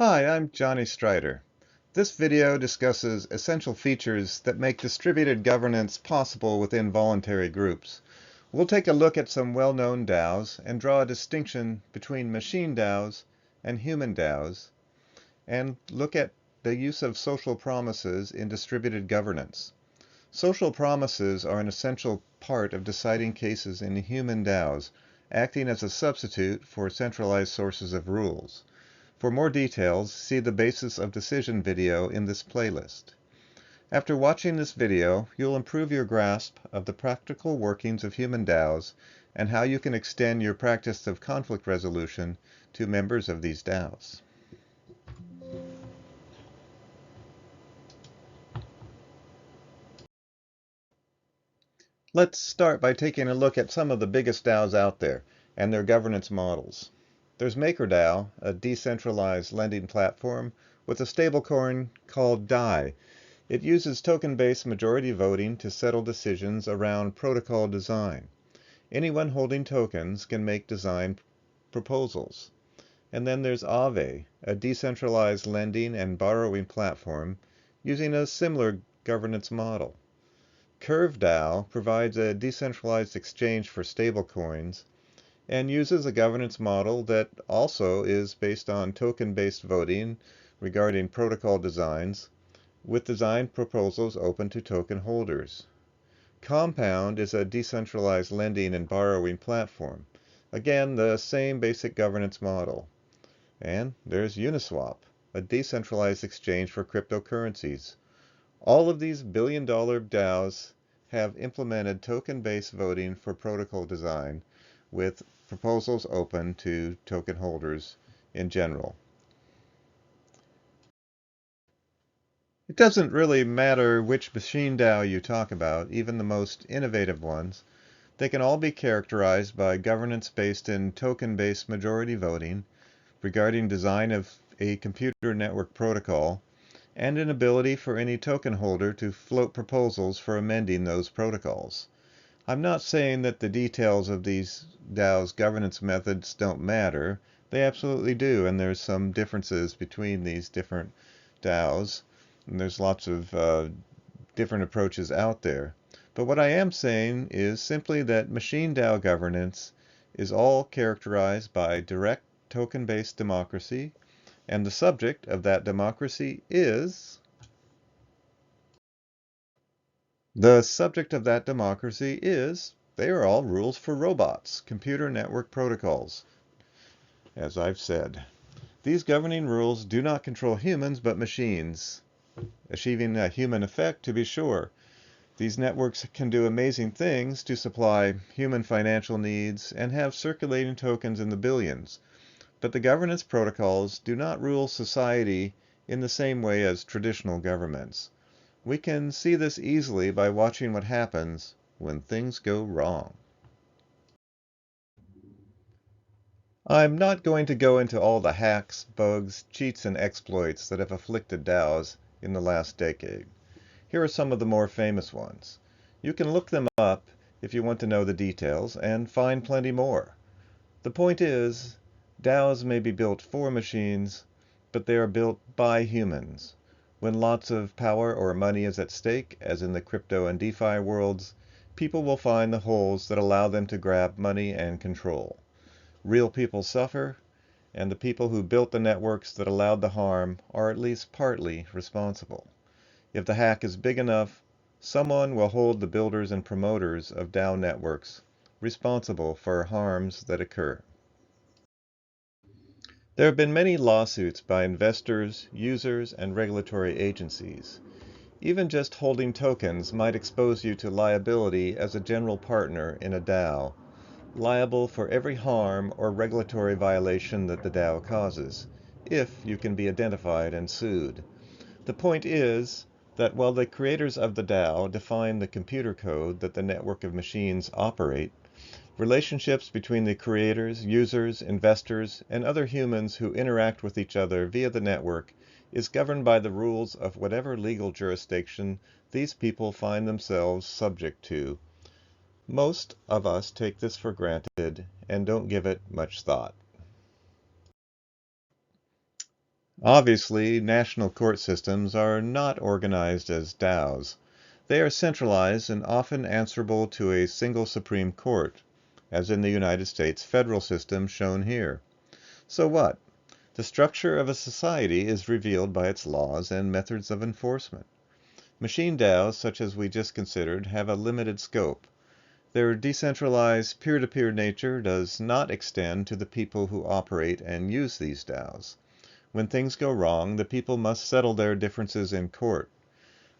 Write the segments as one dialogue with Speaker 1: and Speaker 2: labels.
Speaker 1: Hi, I'm Johnny Strider. This video discusses essential features that make distributed governance possible within voluntary groups. We'll take a look at some well-known DAOs and draw a distinction between machine DAOs and human DAOs, and look at the use of social promises in distributed governance. Social promises are an essential part of deciding cases in human DAOs, acting as a substitute for centralized sources of rules. For more details, see the Basis of Decision video in this playlist. After watching this video, you'll improve your grasp of the practical workings of human DAOs and how you can extend your practice of conflict resolution to members of these DAOs. Let's start by taking a look at some of the biggest DAOs out there and their governance models. There's MakerDAO, a decentralized lending platform with a stablecoin called DAI. It uses token-based majority voting to settle decisions around protocol design. Anyone holding tokens can make design proposals. And then there's Aave, a decentralized lending and borrowing platform using a similar governance model. CurveDAO provides a decentralized exchange for stablecoins and uses a governance model that also is based on token-based voting regarding protocol designs, with design proposals open to token holders. Compound is a decentralized lending and borrowing platform. Again, the same basic governance model. And there's Uniswap, a decentralized exchange for cryptocurrencies. All of these billion-dollar DAOs have implemented token-based voting for protocol design, with proposals open to token holders in general. It doesn't really matter which machine DAO you talk about, even the most innovative ones. They can all be characterized by governance based in token-based majority voting regarding design of a computer network protocol, and an ability for any token holder to float proposals for amending those protocols. I'm not saying that the details of these DAOs governance methods don't matter. They absolutely do, and there's some differences between these different DAOs, and there's lots of different approaches out there. But what I am saying is simply that machine DAO governance is all characterized by direct token-based democracy, and the subject of that democracy is they are all rules for robots, computer network protocols, as I've said. These governing rules do not control humans but machines, achieving a human effect to be sure. These networks can do amazing things to supply human financial needs and have circulating tokens in the billions. But the governance protocols do not rule society in the same way as traditional governments. We can see this easily by watching what happens when things go wrong. I'm not going to go into all the hacks, bugs, cheats, and exploits that have afflicted DAOs in the last decade. Here are some of the more famous ones. You can look them up if you want to know the details and find plenty more. The point is, DAOs may be built for machines, but they are built by humans. When lots of power or money is at stake, as in the crypto and DeFi worlds, people will find the holes that allow them to grab money and control. Real people suffer, and the people who built the networks that allowed the harm are at least partly responsible. If the hack is big enough, someone will hold the builders and promoters of DAO networks responsible for harms that occur. There have been many lawsuits by investors, users, and regulatory agencies. Even just holding tokens might expose you to liability as a general partner in a DAO, liable for every harm or regulatory violation that the DAO causes, if you can be identified and sued. The point is that while the creators of the DAO define the computer code that the network of machines operate, relationships between the creators, users, investors, and other humans who interact with each other via the network is governed by the rules of whatever legal jurisdiction these people find themselves subject to. Most of us take this for granted and don't give it much thought. Obviously, national court systems are not organized as DAOs. They are centralized and often answerable to a single Supreme Court, as in the United States federal system shown here. So what? The structure of a society is revealed by its laws and methods of enforcement. Machine DAOs, such as we just considered, have a limited scope. Their decentralized peer-to-peer nature does not extend to the people who operate and use these DAOs. When things go wrong, the people must settle their differences in court.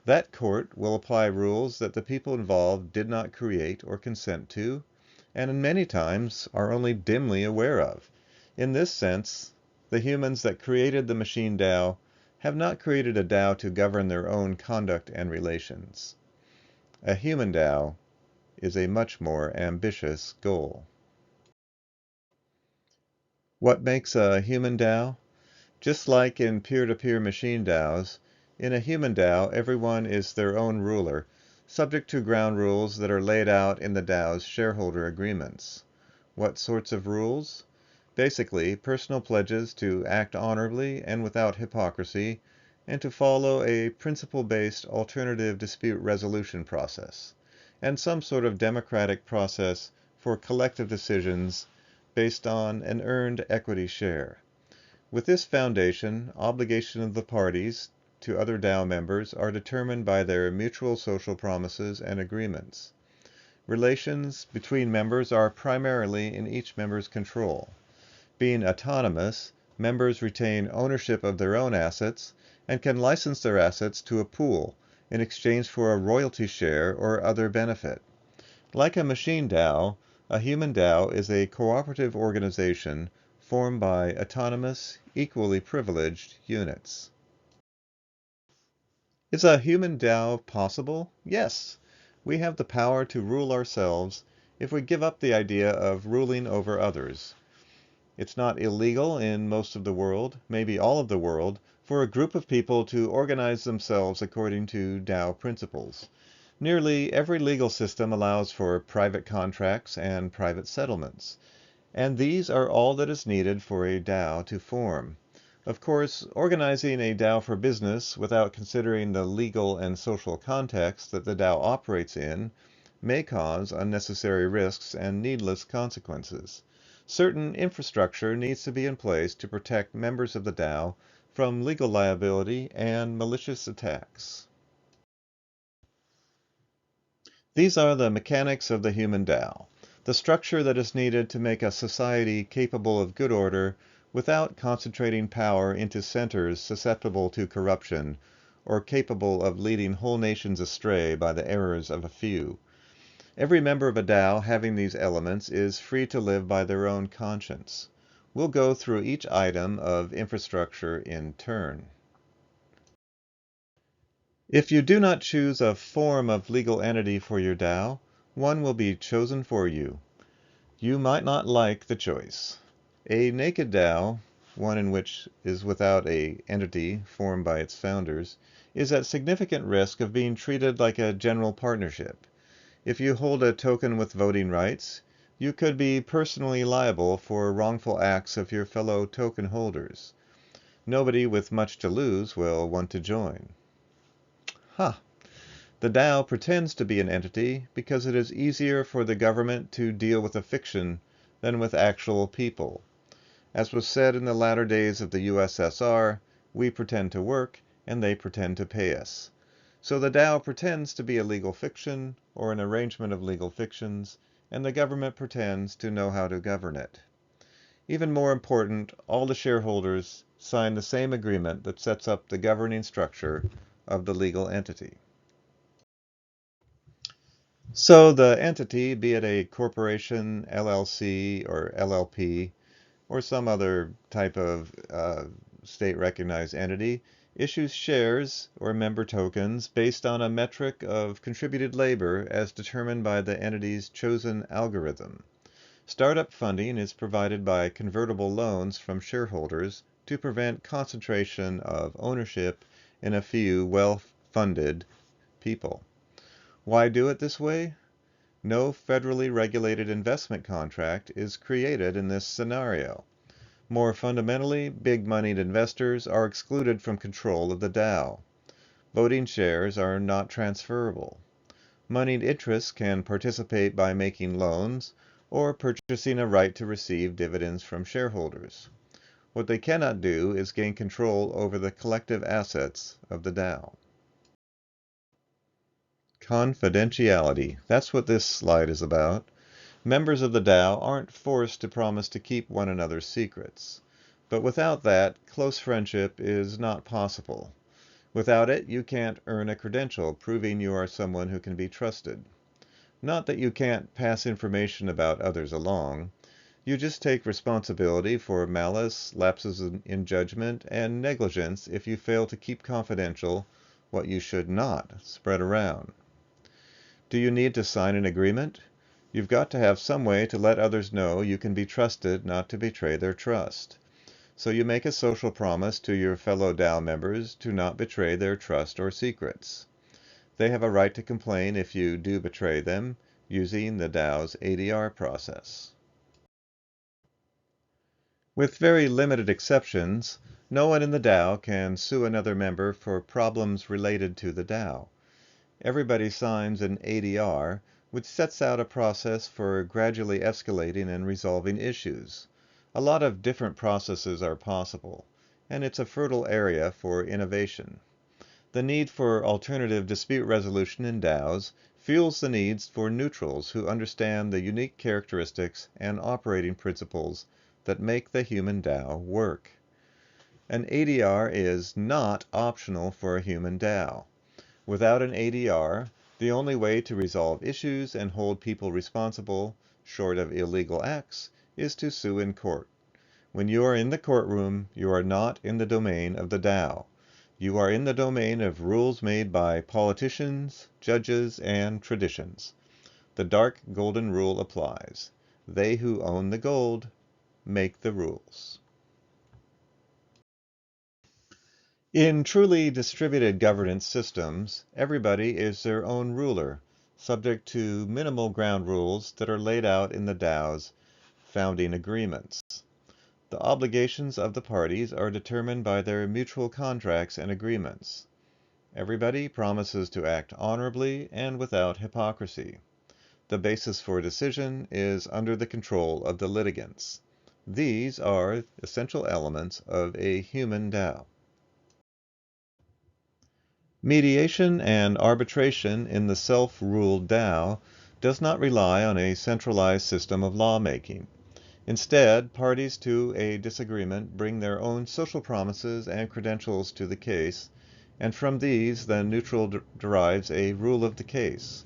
Speaker 1: That court will apply rules that the people involved did not create or consent to, and in many times are only dimly aware of. In this sense, the humans that created the machine DAO have not created a DAO to govern their own conduct and relations. A human DAO is a much more ambitious goal. What makes a human DAO? Just like in peer-to-peer machine DAOs, in a human DAO everyone is their own ruler, subject to ground rules that are laid out in the DAO's shareholder agreements. What sorts of rules? Basically, personal pledges to act honorably and without hypocrisy, and to follow a principle-based alternative dispute resolution process, and some sort of democratic process for collective decisions based on an earned equity share. With this foundation, obligations of the parties to other DAO members are determined by their mutual social promises and agreements. Relations between members are primarily in each member's control. Being autonomous, members retain ownership of their own assets and can license their assets to a pool in exchange for a royalty share or other benefit. Like a machine DAO, a human DAO is a cooperative organization formed by autonomous, equally privileged units. Is a human DAO possible? Yes. We have the power to rule ourselves if we give up the idea of ruling over others. It's not illegal in most of the world, maybe all of the world, for a group of people to organize themselves according to DAO principles. Nearly every legal system allows for private contracts and private settlements, and these are all that is needed for a DAO to form. Of course, organizing a DAO for business without considering the legal and social context that the DAO operates in may cause unnecessary risks and needless consequences. Certain infrastructure needs to be in place to protect members of the DAO from legal liability and malicious attacks. These are the mechanics of the human DAO, the structure that is needed to make a society capable of good order without concentrating power into centers susceptible to corruption or capable of leading whole nations astray by the errors of a few. Every member of a DAO having these elements is free to live by their own conscience. We'll go through each item of infrastructure in turn. If you do not choose a form of legal entity for your DAO, one will be chosen for you. You might not like the choice. A naked DAO, one in which is without an entity formed by its founders, is at significant risk of being treated like a general partnership. If you hold a token with voting rights, you could be personally liable for wrongful acts of your fellow token holders. Nobody with much to lose will want to join. The DAO pretends to be an entity because it is easier for the government to deal with a fiction than with actual people. As was said in the latter days of the USSR, we pretend to work and they pretend to pay us. So the DAO pretends to be a legal fiction or an arrangement of legal fictions, and the government pretends to know how to govern it. Even more important, all the shareholders sign the same agreement that sets up the governing structure of the legal entity. So the entity, be it a corporation, LLC, or LLP, or some other type of state-recognized entity, issues shares or member tokens based on a metric of contributed labor as determined by the entity's chosen algorithm. Startup funding is provided by convertible loans from shareholders to prevent concentration of ownership in a few well-funded people. Why do it this way? No federally regulated investment contract is created in this scenario. More fundamentally, big-moneyed investors are excluded from control of the DAO. Voting shares are not transferable. Moneyed interests can participate by making loans or purchasing a right to receive dividends from shareholders. What they cannot do is gain control over the collective assets of the DAO. Confidentiality. That's what this slide is about. Members of the DAO aren't forced to promise to keep one another's secrets. But without that, close friendship is not possible. Without it, you can't earn a credential proving you are someone who can be trusted. Not that you can't pass information about others along. You just take responsibility for malice, lapses in judgment, and negligence if you fail to keep confidential what you should not spread around. Do you need to sign an agreement? You've got to have some way to let others know you can be trusted not to betray their trust. So you make a social promise to your fellow DAO members to not betray their trust or secrets. They have a right to complain if you do betray them using the DAO's ADR process. With very limited exceptions, no one in the DAO can sue another member for problems related to the DAO. Everybody signs an ADR, which sets out a process for gradually escalating and resolving issues. A lot of different processes are possible, and it's a fertile area for innovation. The need for alternative dispute resolution in DAOs fuels the needs for neutrals who understand the unique characteristics and operating principles that make the human DAO work. An ADR is not optional for a human DAO. Without an ADR, the only way to resolve issues and hold people responsible, short of illegal acts, is to sue in court. When you are in the courtroom, you are not in the domain of the DAO. You are in the domain of rules made by politicians, judges, and traditions. The dark golden rule applies. They who own the gold make the rules. In truly distributed governance systems, everybody is their own ruler, subject to minimal ground rules that are laid out in the DAO's founding agreements. The obligations of the parties are determined by their mutual contracts and agreements. Everybody promises to act honorably and without hypocrisy. The basis for decision is under the control of the litigants. These are essential elements of a human DAO. Mediation and arbitration in the self-ruled DAO does not rely on a centralized system of lawmaking. Instead, parties to a disagreement bring their own social promises and credentials to the case, and from these the neutral derives a rule of the case.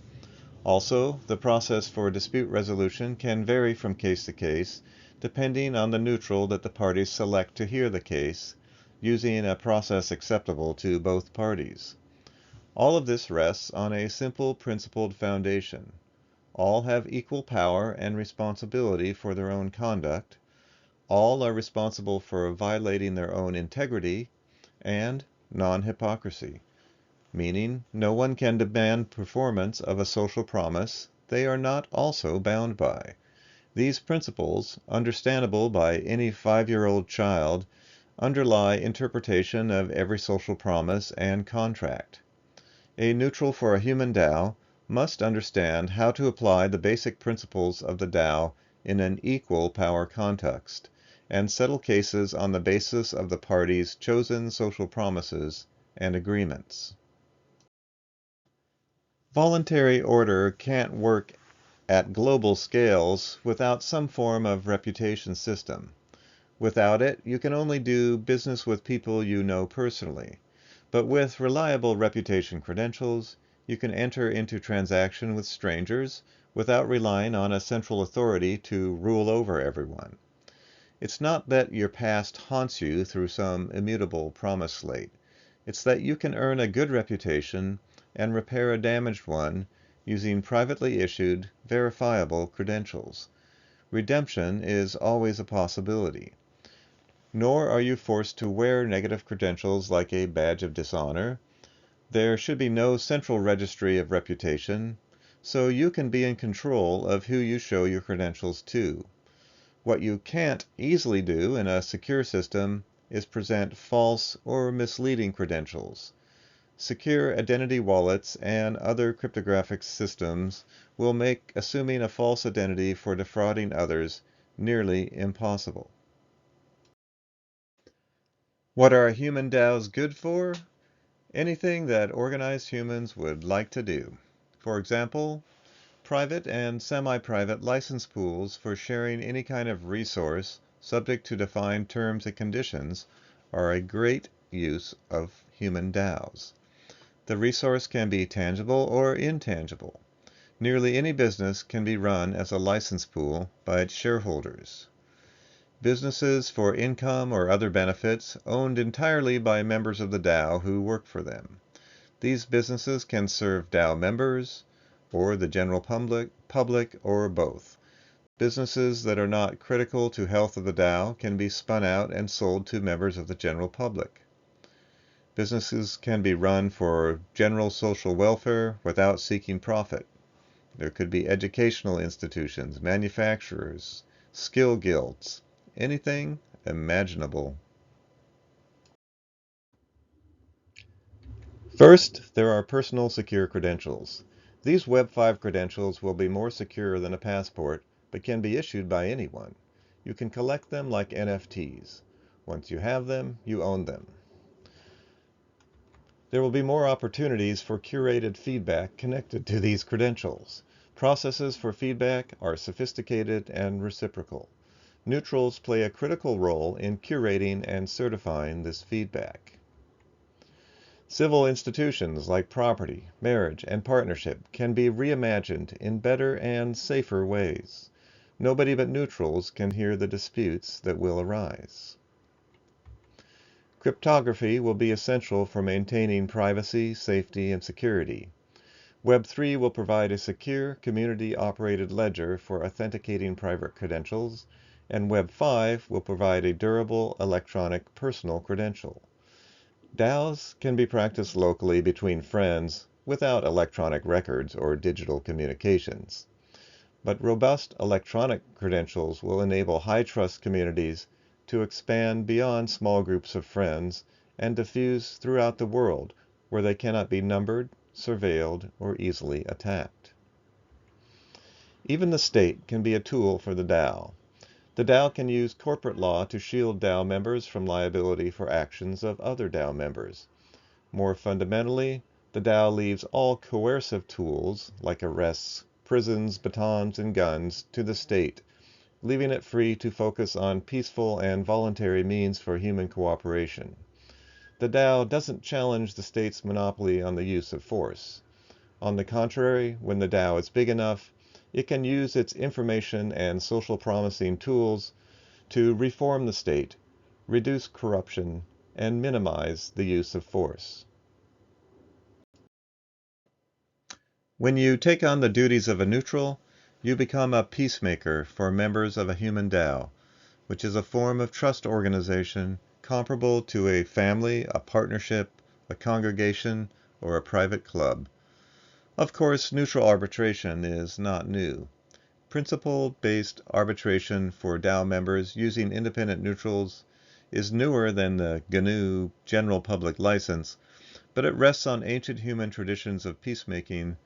Speaker 1: Also, the process for dispute resolution can vary from case to case, depending on the neutral that the parties select to hear the case, using a process acceptable to both parties. All of this rests on a simple principled foundation. All have equal power and responsibility for their own conduct. All are responsible for violating their own integrity, and non-hypocrisy, meaning no one can demand performance of a social promise they are not also bound by. These principles, understandable by any 5-year-old child, underlie interpretation of every social promise and contract. A neutral for a human DAO must understand how to apply the basic principles of the DAO in an equal power context, and settle cases on the basis of the parties' chosen social promises and agreements. Voluntary order can't work at global scales without some form of reputation system. Without it, you can only do business with people you know personally. But with reliable reputation credentials, you can enter into transaction with strangers without relying on a central authority to rule over everyone. It's not that your past haunts you through some immutable promise slate. It's that you can earn a good reputation and repair a damaged one using privately issued, verifiable credentials. Redemption is always a possibility. Nor are you forced to wear negative credentials like a badge of dishonor. There should be no central registry of reputation, so you can be in control of who you show your credentials to. What you can't easily do in a secure system is present false or misleading credentials. Secure identity wallets and other cryptographic systems will make assuming a false identity for defrauding others nearly impossible. What are human DAOs good for? Anything that organized humans would like to do. For example, private and semi-private license pools for sharing any kind of resource subject to defined terms and conditions are a great use of human DAOs. The resource can be tangible or intangible. Nearly any business can be run as a license pool by its shareholders. Businesses for income or other benefits owned entirely by members of the DAO who work for them. These businesses can serve DAO members or the general public or both. Businesses that are not critical to health of the DAO can be spun out and sold to members of the general public. Businesses can be run for general social welfare without seeking profit. There could be educational institutions, manufacturers, skill guilds, anything imaginable. First, there are personal secure credentials. These Web 5 credentials will be more secure than a passport, but can be issued by anyone. You can collect them like NFTs. Once you have them, you own them. There will be more opportunities for curated feedback connected to these credentials. Processes for feedback are sophisticated and reciprocal. Neutrals play a critical role in curating and certifying this feedback. Civil institutions like property, marriage, and partnership can be reimagined in better and safer ways. Nobody but neutrals can hear the disputes that will arise. Cryptography will be essential for maintaining privacy, safety, and security. Web 3 will provide a secure, community-operated ledger for authenticating private credentials, and Web 5 will provide a durable electronic personal credential. DAOs can be practiced locally between friends without electronic records or digital communications. But robust electronic credentials will enable high-trust communities to expand beyond small groups of friends and diffuse throughout the world where they cannot be numbered, surveilled, or easily attacked. Even the state can be a tool for the DAO. The DAO can use corporate law to shield DAO members from liability for actions of other DAO members. More fundamentally, the DAO leaves all coercive tools, like arrests, prisons, batons, and guns, to the state, leaving it free to focus on peaceful and voluntary means for human cooperation. The DAO doesn't challenge the state's monopoly on the use of force. On the contrary, when the DAO is big enough, it can use its information and social promising tools to reform the state, reduce corruption, and minimize the use of force. When you take on the duties of a neutral, you become a peacemaker for members of a human DAO, which is a form of trust organization comparable to a family, a partnership, a congregation, or a private club. Of course, neutral arbitration is not new. Principle-based arbitration for DAO members using independent neutrals is newer than the GNU General Public License, but it rests on ancient human traditions of peacemaking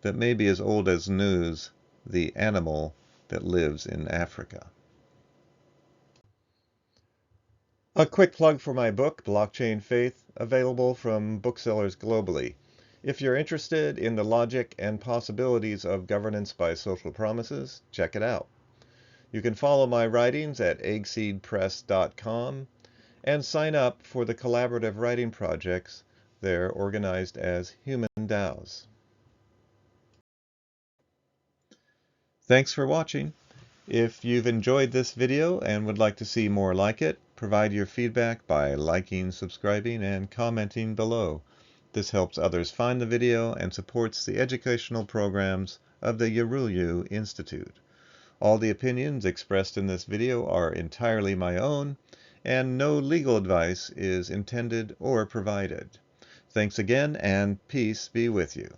Speaker 1: that may be as old as Nus, the animal that lives in Africa. A quick plug for my book, Blockchain Faith, available from booksellers globally. If you're interested in the logic and possibilities of governance by social promises, check it out. You can follow my writings at eggseedpress.com and sign up for the collaborative writing projects. They're organized as Human DAOs. Thanks for watching. If you've enjoyed this video and would like to see more like it, provide your feedback by liking, subscribing, and commenting below. This helps others find the video and supports the educational programs of the uRULEu Institute. All the opinions expressed in this video are entirely my own, and no legal advice is intended or provided. Thanks again, and peace be with you.